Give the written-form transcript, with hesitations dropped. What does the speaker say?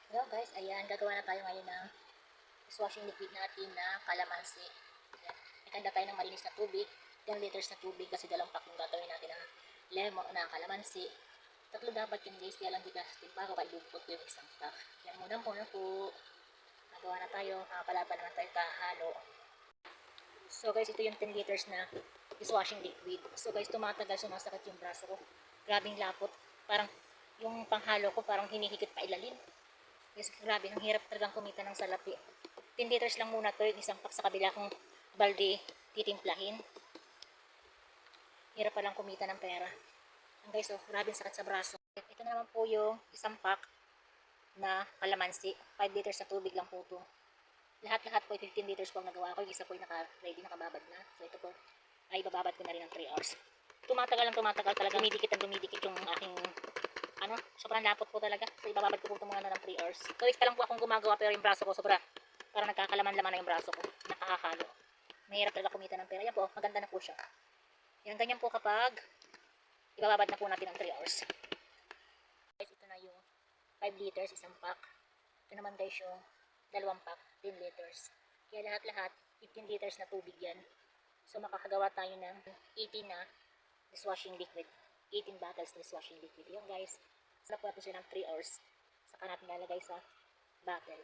Hello guys, ayan, gagawa na tayo ngayon ng dishwashing liquid natin na calamansi. Ayan. Ikanda tayo ng malinis na tubig, 10 liters na tubig kasi dalawang pack yung gagawin natin ng lemon na calamansi. Tatlo dapat yung guys, kaya lang di ka timpa ko kaibubukot ko yung isang pack. Yan muna po. Nagawa na tayo, pala pa naman tayo kahalo. So guys, ito yung 10 liters na dishwashing liquid. So guys, tumatagal, sumasakit yung braso ko. Grabing lapot. Parang yung panghalo ko parang hinihigit pa ilalim. Yes, grabe, ang hirap talagang kumita ng salapi. 10 liters lang muna to, yung isang pack sa kabila kong balde titimplahin. Hirap palang kumita ng pera. Ang guys, oh, grabe sakit sa braso. Ito na naman po yung isang pack na calamansi. 5 liters na tubig lang po to. Lahat-lahat po 15 liters po ang nagawa ko. Yung isa po yung naka-ready, nakababad na. So ito po ay bababad ko na rin ng 3 hours. Tumatagal talaga. Dumidikit yung aking sobrang lapot po talaga. So, ibababad ko po ito muna ng 3 hours. 2 weeks pa lang po akong gumagawa pero yung braso ko parang nagkakalaman-laman na yung braso ko. Nakakahalo. Mahirap talaga kumita ng pera. Yan po, maganda na po siya. Yan, ganyan po kapag ibababad na po natin ng 3 hours. Guys, ito na yung 5 liters, isang pack. Ito naman guys yung dalawang pack, 10 liters. Kaya lahat-lahat, 15 liters na tubig yan. So, makakagawa tayo ng 18 na dishwashing liquid. 18 bottles na dishwashing liquid. Yan guys. Sarap po natin siya ng 3 hours. Saka natin lalagay sa bottle.